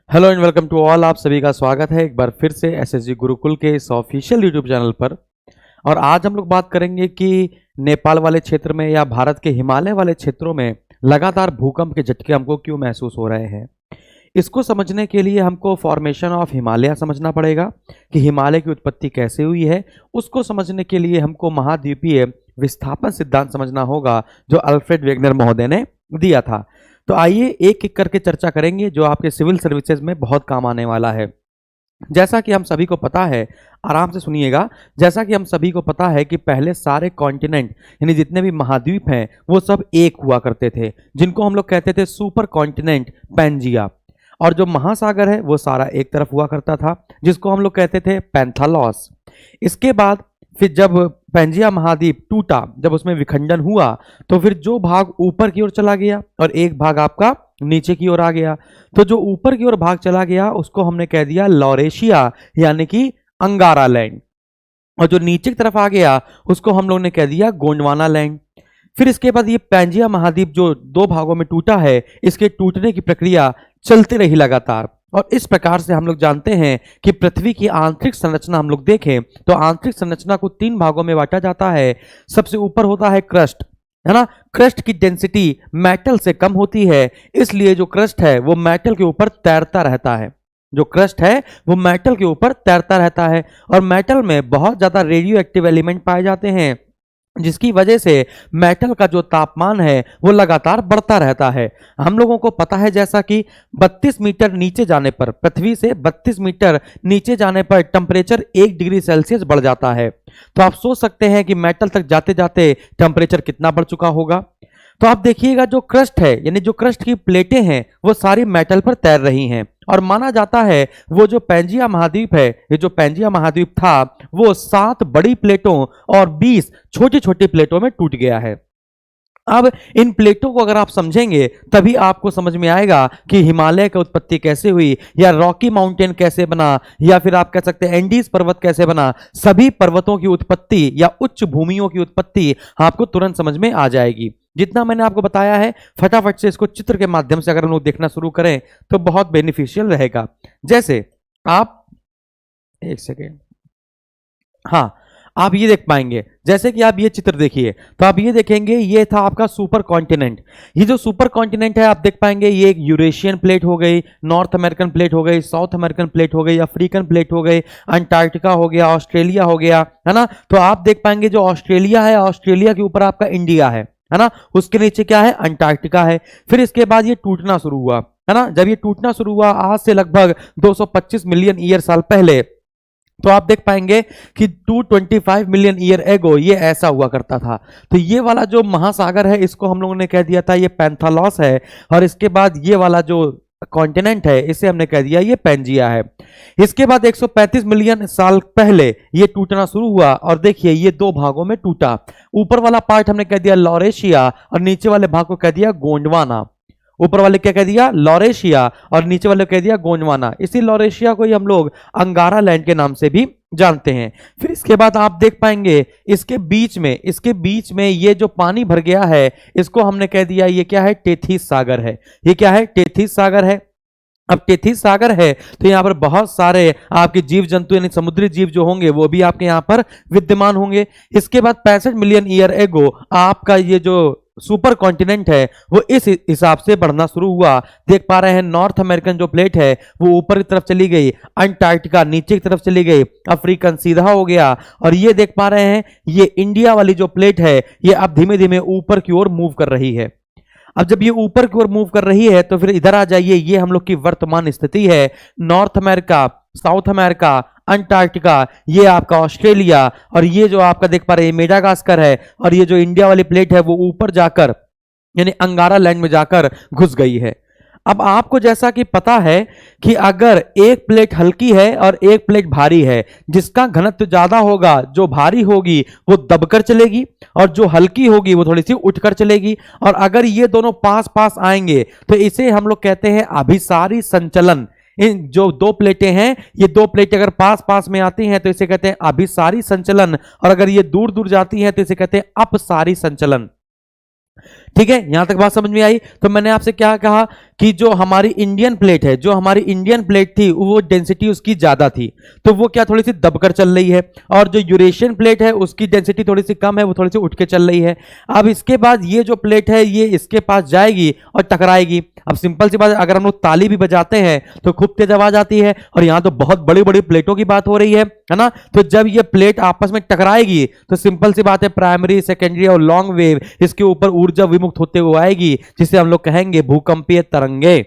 Hello and welcome to all. आप सभी का स्वागत है एक बार फिर से एसएसजी गुरुकुल के इस ऑफिशियल यूट्यूब चैनल पर। और आज हम लोग बात करेंगे कि नेपाल वाले क्षेत्र में या भारत के हिमालय वाले क्षेत्रों में लगातार भूकंप के झटके हमको क्यों महसूस हो रहे हैं। इसको समझने के लिए हमको फॉर्मेशन ऑफ हिमालय समझना पड़ेगा कि हिमालय की उत्पत्ति कैसे हुई है। उसको समझने के लिए हमको महाद्वीपीय विस्थापन सिद्धांत समझना होगा जो अल्फ्रेड वेगनर महोदय ने दिया था। तो आइए एक एक करके चर्चा करेंगे जो आपके सिविल सर्विसेज में बहुत काम आने वाला है। जैसा कि हम सभी को पता है, आराम से सुनिएगा, जैसा कि हम सभी को पता है कि पहले सारे कॉन्टिनेंट यानी जितने भी महाद्वीप हैं वो सब एक हुआ करते थे, जिनको हम लोग कहते थे सुपर कॉन्टिनेंट पैंजिया। और जो महासागर है वो सारा एक तरफ हुआ करता था जिसको हम लोग कहते थे पैंथालॉस। इसके बाद फिर जब पैंजिया महाद्वीप टूटा, जब उसमें विखंडन हुआ तो फिर जो भाग ऊपर की ओर चला गया और एक भाग आपका नीचे की ओर आ गया। तो जो ऊपर की ओर भाग चला गया उसको हमने कह दिया लॉरेशिया यानी कि अंगारा लैंड, और जो नीचे की तरफ आ गया उसको हम लोग ने कह दिया गोंडवाना लैंड। फिर इसके बाद ये पैंजिया महाद्वीप जो दो भागों में टूटा है, इसके टूटने की प्रक्रिया चलती रही लगातार। और इस प्रकार से हम लोग जानते हैं कि पृथ्वी की आंतरिक संरचना हम लोग देखें तो आंतरिक संरचना को तीन भागों में बांटा जाता है। सबसे ऊपर होता है क्रस्ट, है ना। क्रस्ट की डेंसिटी मेटल से कम होती है, इसलिए जो क्रस्ट है वो मेटल के ऊपर तैरता रहता है। जो क्रस्ट है वो मेटल के ऊपर तैरता रहता है और मेटल में बहुत ज्यादा रेडियो एक्टिव एलिमेंट पाए जाते हैं, जिसकी वजह से मेटल का जो तापमान है वो लगातार बढ़ता रहता है। हम लोगों को पता है जैसा कि 32 मीटर नीचे जाने पर, पृथ्वी से 32 मीटर नीचे जाने पर टेम्परेचर 1 डिग्री सेल्सियस बढ़ जाता है। तो आप सोच सकते हैं कि मेटल तक जाते जाते टेम्परेचर कितना बढ़ चुका होगा। तो आप देखिएगा जो क्रस्ट है यानी जो क्रस्ट की प्लेटें हैं वो सारी मेटल पर तैर रही हैं, और माना जाता है वो जो पैंजिया महाद्वीप है, ये जो पैंजिया महाद्वीप था वो 7 बड़ी प्लेटों और 20 छोटी छोटी प्लेटों में टूट गया है। अब इन प्लेटों को अगर आप समझेंगे तभी आपको समझ में आएगा कि हिमालय की उत्पत्ति कैसे हुई, या रॉकी माउंटेन कैसे बना, या फिर आप कह सकते हैं एंडीज पर्वत कैसे बना। सभी पर्वतों की उत्पत्ति या उच्च भूमियों की उत्पत्ति आपको तुरंत समझ में आ जाएगी। जितना मैंने आपको बताया है फटाफट से इसको चित्र के माध्यम से अगर हम लोग देखना शुरू करें तो बहुत बेनिफिशियल रहेगा। जैसे आप एक सेकेंड, हाँ, आप ये देख पाएंगे, जैसे कि आप ये चित्र देखिए तो आप ये देखेंगे ये था आपका सुपर कॉन्टिनेंट। ये जो सुपर कॉन्टिनेंट है आप देख पाएंगे ये एक यूरेशियन प्लेट हो गई, नॉर्थ अमेरिकन प्लेट हो गई, साउथ अमेरिकन प्लेट हो गई, अफ्रीकन प्लेट हो गई, अंटार्कटिका हो गया, ऑस्ट्रेलिया हो गया, है ना। तो आप देख पाएंगे जो ऑस्ट्रेलिया है, ऑस्ट्रेलिया के ऊपर आपका इंडिया है ना, उसके नीचे क्या है, अंटार्कटिका है। फिर इसके बाद ये टूटना शुरू हुआ, है ना। जब ये टूटना शुरू हुआ आज से लगभग 225 मिलियन ईयर साल पहले, तो आप देख पाएंगे कि 225 मिलियन ईयर एगो ये ऐसा हुआ करता था। तो ये वाला जो महासागर है इसको हम लोगों ने कह दिया था ये पैंथालॉस है, और इसके बाद ये वाला जो कॉन्टिनेंट है इसे हमने कह दिया ये पैंजिया है। इसके बाद 135 मिलियन साल पहले ये टूटना शुरू हुआ, और देखिए ये दो भागों में टूटा। ऊपर वाला पार्ट हमने कह दिया लॉरेशिया और नीचे वाले भाग को कह दिया गोंडवाना। ऊपर वाले क्या कह दिया, लॉरेशिया, और नीचे वाले कह दिया गोंडवाना। इसी लॉरेशिया को ही हम लोग अंगारा लैंड के नाम से भी जानते हैं। फिर इसके बाद आप देख पाएंगे इसके बीच में ये जो पानी भर गया है इसको हमने कह दिया ये क्या है, टेथिस सागर है। ये क्या है, टेथिस सागर है। अब टेथिस सागर है तो यहाँ पर बहुत सारे आपके जीव जंतु यानी समुद्री जीव जो होंगे वो भी आपके यहाँ पर विद्यमान होंगे। इसके बाद 65 मिलियन ईयर एगो आपका ये जो सुपर कॉन्टिनेंट है वो इस हिसाब से बढ़ना शुरू हुआ। देख पा रहे हैं नॉर्थ अमेरिकन जो प्लेट है वो ऊपर की तरफ चली गई, अंटार्कटिका नीचे की तरफ चली गई, अफ्रीकन सीधा हो गया, और ये देख पा रहे हैं ये इंडिया वाली जो प्लेट है ये अब धीमे धीमे ऊपर की ओर मूव कर रही है। अब जब ये ऊपर की ओर मूव कर रही है तो फिर इधर आ जाइए, ये हम लोग की वर्तमान स्थिति है। North America, south America, Antarctica, ये आपका ऑस्ट्रेलिया, और ये जो आपका देख पा रहे हैं मेडागास्कर है, और ये जो इंडिया वाली प्लेट है वो ऊपर जाकर यानी अंगारा लैंड में जाकर घुस गई है। अब आपको जैसा कि पता है कि अगर एक प्लेट हल्की है और एक प्लेट भारी है, जिसका घनत्व ज्यादा होगा जो भारी होगी वो दबकर चलेगी, और जो हल्की होगी वो थोड़ी सी उठकर चलेगी। और अगर ये दोनों पास पास आएंगे तो इसे हम लोग कहते हैं अभिसारी संचलन। इन जो दो प्लेटें हैं ये दो प्लेटें अगर पास पास में आती हैं तो इसे कहते हैं अभिसारी संचलन, और अगर ये दूर दूर जाती हैं तो इसे कहते हैं अपसारी संचलन। ठीक है, यहां तक बात समझ में आई। तो मैंने आपसे क्या कहा कि जो हमारी इंडियन प्लेट है, जो हमारी इंडियन प्लेट थी वो डेंसिटी उसकी ज्यादा थी, तो वो क्या थोड़ी सी दबकर चल रही है, और जो यूरेशियन प्लेट है उसकी डेंसिटी थोड़ी सी कम है, वो थोड़ी सी उठ के चल रही है। अब इसके बाद ये जो प्लेट है ये इसके पास जाएगी और टकराएगी। अब सिंपल सी बात है, अगर हम लोग ताली भी बजाते हैं तो खूब तेज आवाज आती है, और यहां तो बहुत बड़ी बड़ी प्लेटों की बात हो रही है ना। तो जब ये प्लेट आपस में टकराएगी तो सिंपल सी बात है, प्राइमरी, सेकेंडरी और लॉन्ग वेव इसके ऊपर ऊर्जा विमुक्त होते हुए आएगी, जिसे हम लोग कहेंगे भूकंपीय तरंगे।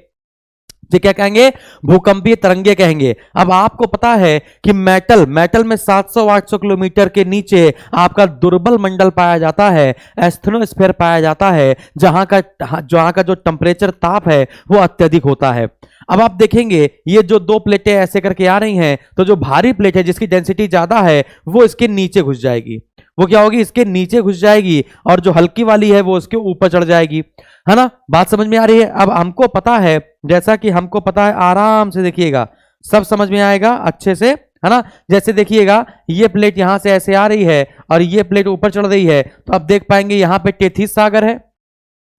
ये क्या कहेंगे? भूकंपीय तरंगे कहेंगे। अब आपको पता है कि मेटल में 700-800 किलोमीटर के नीचे आपका दुर्बल मंडल पाया जाता है, एस्थेनोस्फीयर पाया जाता है, जहां का जो टेम्परेचर, ताप है वो अत्यधिक होता है। अब आप देखेंगे ये जो दो प्लेटें ऐसे करके आ रही हैं, तो जो भारी प्लेट है जिसकी डेंसिटी ज्यादा है वो इसके नीचे घुस जाएगी। वो क्या होगी? इसके नीचे घुस जाएगी, और जो हल्की वाली है वो उसके ऊपर चढ़ जाएगी, है ना। बात समझ में आ रही है? अब हमको पता है, जैसा कि हमको पता है, आराम से देखिएगा, सब समझ में आएगा अच्छे से, है ना। जैसे देखिएगा ये प्लेट यहां से ऐसे आ रही है और ये प्लेट ऊपर चढ़ रही है, तो आप देख पाएंगे यहां पे टेथिस सागर है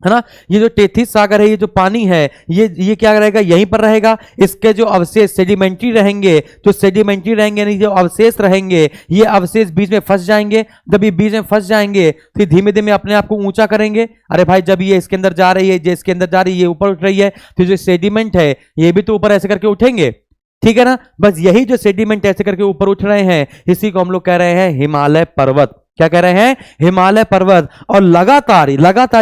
ना। ये जो टेथिस सागर है, ये जो पानी है, ये क्या रहेगा? यहीं पर रहेगा। इसके जो अवशेष सेडिमेंट्री रहेंगे, यानी जो अवशेष रहेंगे, ये अवशेष बीच में फंस जाएंगे। जब ये बीच में फंस जाएंगे तो धीमे धीमे अपने आप को ऊंचा करेंगे। अरे भाई, जब ये इसके अंदर जा रही है, इसके अंदर जा रही है, ये ऊपर उठ रही है, तो जो सेडिमेंट है ये भी तो ऊपर ऐसे करके उठेंगे, ठीक है ना। बस यही जो सेडिमेंट ऐसे करके ऊपर उठ रहे हैं, इसी को हम लोग कह रहे हैं हिमालय पर्वत। क्या कह रहे हैं? हिमालय पर्वत। और लगातार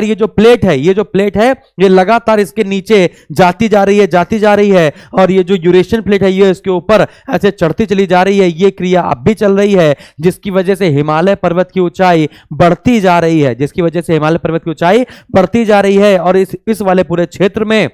ये जो प्लेट है, ये लगातार इसके नीचे जाती जा रही है, और ये जो यूरेशियन प्लेट है ये इसके ऊपर ऐसे चढ़ती चली जा रही है। ये क्रिया अब भी चल रही है, जिसकी वजह से हिमालय पर्वत की ऊंचाई बढ़ती जा रही है, और इस वाले पूरे क्षेत्र में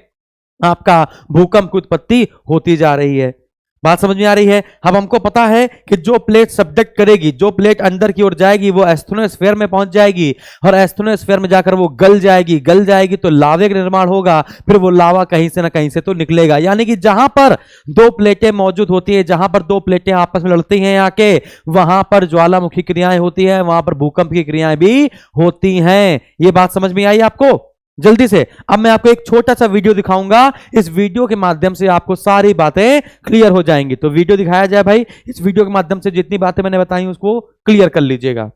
आपका भूकंप की उत्पत्ति होती जा रही है। बात समझ में आ रही है? अब हमको पता है कि जो प्लेट सब्डक्ट करेगी, जो प्लेट अंदर की ओर जाएगी, वो एस्थेनोस्फीयर में पहुंच जाएगी, और एस्थेनोस्फीयर में जाकर वो गल जाएगी तो लावे का निर्माण होगा। फिर वो लावा कहीं से ना कहीं से तो निकलेगा। यानी कि जहां पर दो प्लेटें मौजूद होती है, जहां पर दो प्लेटें आपस में लड़ती हैं आके, वहां पर ज्वालामुखी क्रियाएं होती है, वहां पर भूकंप की क्रियाएं भी होती हैं। ये बात समझ में आई आपको? जल्दी से अब मैं आपको एक छोटा सा वीडियो दिखाऊंगा। इस वीडियो के माध्यम से आपको सारी बातें क्लियर हो जाएंगी। तो वीडियो दिखाया जाए भाई। इस वीडियो के माध्यम से जितनी बातें मैंने बताई उसको क्लियर कर लीजिएगा।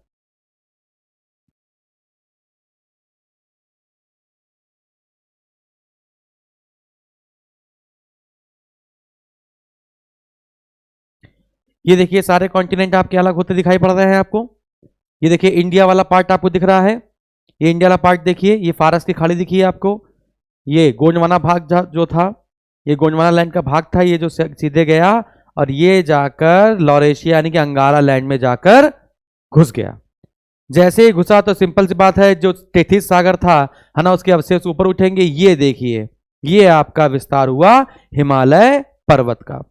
ये देखिए सारे कॉन्टिनेंट आपके अलग होते दिखाई पड़ रहे हैं आपको। ये देखिए इंडिया वाला पार्ट आपको दिख रहा है। ये इंडिया वाला पार्ट देखिए, ये फारस की खाड़ी दिखी है आपको। ये गोंडवाना भाग जो था, ये गोंडवाना लैंड का भाग था, ये जो सीधे गया और ये जाकर लॉरेशिया यानी कि अंगारा लैंड में जाकर घुस गया। जैसे ही घुसा तो सिंपल सी बात है, जो टेथिस सागर था, है ना, उसके अवशेष ऊपर उठेंगे। ये देखिए, ये आपका विस्तार हुआ हिमालय पर्वत का।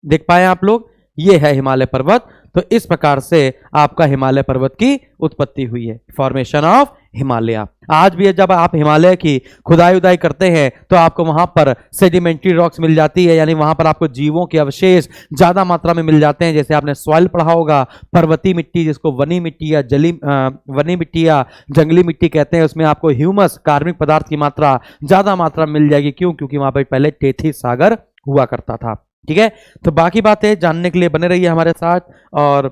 देख पाए आप लोग? ये है हिमालय पर्वत। तो इस प्रकार से आपका हिमालय पर्वत की उत्पत्ति हुई है, फॉर्मेशन ऑफ हिमालय। आज भी जब आप हिमालय की खुदाई उदाई करते हैं तो आपको वहां पर सेडिमेंट्री रॉक्स मिल जाती है, यानी वहां पर आपको जीवों के अवशेष ज्यादा मात्रा में मिल जाते हैं। जैसे आपने सॉइल पढ़ा होगा, पर्वतीय मिट्टी जिसको वनी मिट्टी या जंगली मिट्टी कहते हैं, उसमें आपको ह्यूमस, कार्बनिक पदार्थ की मात्रा ज्यादा मात्रा में मिल जाएगी। क्यों? क्योंकि वहां पर पहले टेथिस सागर हुआ करता था। ठीक है, तो बाकी बातें जानने के लिए बने रहिए हमारे साथ। और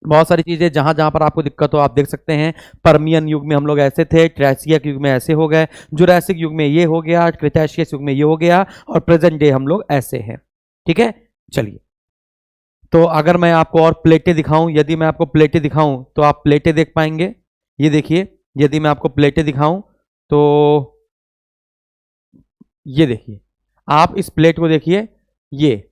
बहुत सारी चीजें जहां जहां पर आपको दिक्कत हो आप देख सकते हैं। परमियन युग में हम लोग ऐसे थे, ट्रैसियक युग में ऐसे हो गए, जुरासिक युग में ये हो गया, क्रिटेशियस युग में ये हो गया, और प्रेजेंट डे हम लोग ऐसे हैं। ठीक है, चलिए। तो अगर मैं आपको और प्लेटें दिखाऊं, यदि मैं आपको प्लेटें दिखाऊं तो आप प्लेटें देख पाएंगे। ये देखिए, यदि मैं आपको प्लेटें दिखाऊं तो ये देखिए, आप इस प्लेट को देखिए। ये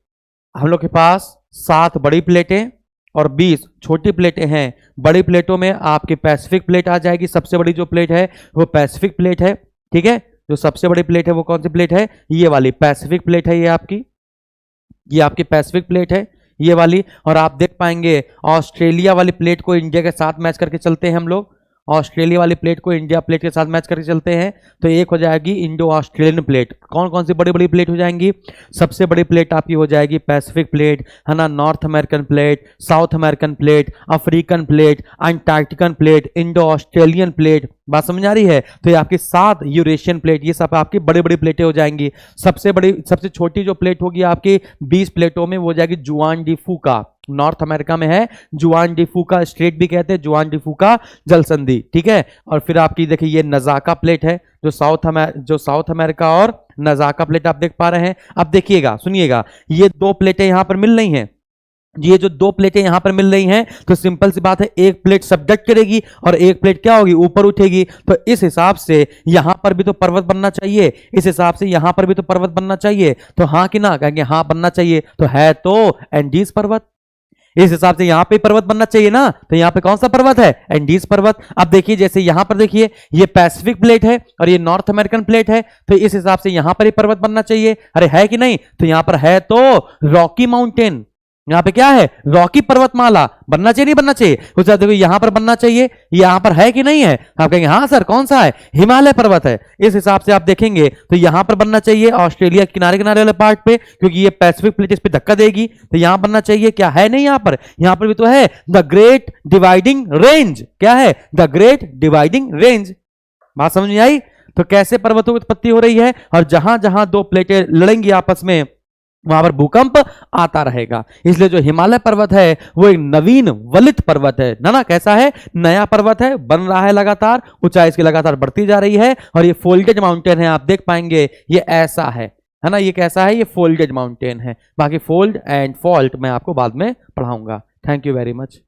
हम लोग के पास 7 बड़ी प्लेटें और 20 छोटी प्लेटें हैं। बड़ी प्लेटों में आपकी पैसिफिक प्लेट आ जाएगी। सबसे बड़ी जो प्लेट है वो पैसिफिक प्लेट है। ठीक है, जो सबसे बड़ी प्लेट है वो कौन सी प्लेट है? ये वाली पैसिफिक प्लेट है। ये आपकी पैसिफिक प्लेट है, ये वाली। और आप देख पाएंगे ऑस्ट्रेलिया वाली प्लेट को इंडिया के साथ मैच करके चलते हैं हम लोग। ऑस्ट्रेलिया वाली प्लेट को इंडिया प्लेट के साथ मैच करके चलते हैं तो एक हो जाएगी इंडो ऑस्ट्रेलियन प्लेट। कौन कौन सी बड़ी बड़ी प्लेट हो जाएंगी? सबसे बड़ी प्लेट आपकी हो जाएगी पैसिफिक प्लेट, है ना, North American plate, South American plate, African plate, Antarctican plate, Indo Australian plate. बात समझ आ रही है? तो ये आपकी 7 यूरेशियन प्लेट, ये सब आपकी बड़ी बड़ी प्लेटें हो जाएंगी। सबसे छोटी जो प्लेट होगी आपकी 20 प्लेटों में वो हो जाएगी जुआन डी फूका, नॉर्थ अमेरिका में है, जुआन डी फूका स्ट्रेट भी कहते हैं, जुआन डी फूका जल संधि, ठीक है। और फिर आपकी देखिए ये नजाका प्लेट है जो साउथ अमेरिका, और नजाका प्लेट आप देख पा रहे हैं। अब देखिएगा, सुनिएगा, ये 2 प्लेटें यहां पर मिल रही हैं, ये जो 2 प्लेटें यहां पर मिल रही हैं, तो सिंपल सी बात है, एक प्लेट सबडक्ट करेगी और एक प्लेट क्या होगी, ऊपर उठेगी। तो इस हिसाब से यहां पर भी तो पर्वत बनना चाहिए, इस हिसाब से यहां पर भी तो पर्वत बनना चाहिए। तो हाँ कि ना? कहेंगे हाँ बनना चाहिए। तो है तो एंडीज पर्वत, इस हिसाब से यहां पे पर्वत बनना चाहिए ना। तो यहां पे कौन सा पर्वत है? एंडीज पर्वत। अब देखिए जैसे यहां पर देखिए ये पैसिफिक प्लेट है और ये नॉर्थ अमेरिकन प्लेट है, तो इस हिसाब से यहां पर ही पर्वत बनना चाहिए। अरे है कि नहीं? तो यहां पर है तो रॉकी माउंटेन, यहां पे क्या है? रॉकी पर्वतमाला। बनना चाहिए नहीं बनना चाहिए? उस देखो यहां पर बनना चाहिए, यहां पर है कि नहीं है? आप कहेंगे हाँ सर कौन सा है? हिमालय पर्वत है। इस हिसाब से आप देखेंगे तो यहां पर बनना चाहिए ऑस्ट्रेलिया किनारे किनारे वाले पार्ट पे, क्योंकि ये पैसिफिक प्लेट इस पे धक्का देगी, तो यहां बनना चाहिए। क्या है नहीं यहां पर? यहां पर भी तो है द ग्रेट डिवाइडिंग रेंज। क्या है? The great dividing range. बात समझ में आई? तो कैसे पर्वतों की उत्पत्ति हो रही है, और जहां जहां 2 प्लेटें लड़ेंगी आपस में वहां पर भूकंप आता रहेगा। इसलिए जो हिमालय पर्वत है वो एक नवीन वलित पर्वत है ना। कैसा है? नया पर्वत है, बन रहा है लगातार, ऊंचाई इसकी लगातार बढ़ती जा रही है, और ये फोल्डेड माउंटेन है। आप देख पाएंगे ये ऐसा है ना, ये कैसा है? ये फोल्डेड माउंटेन है। बाकी फोल्ड एंड फॉल्ट मैं आपको बाद में पढ़ाऊंगा। Thank you very much.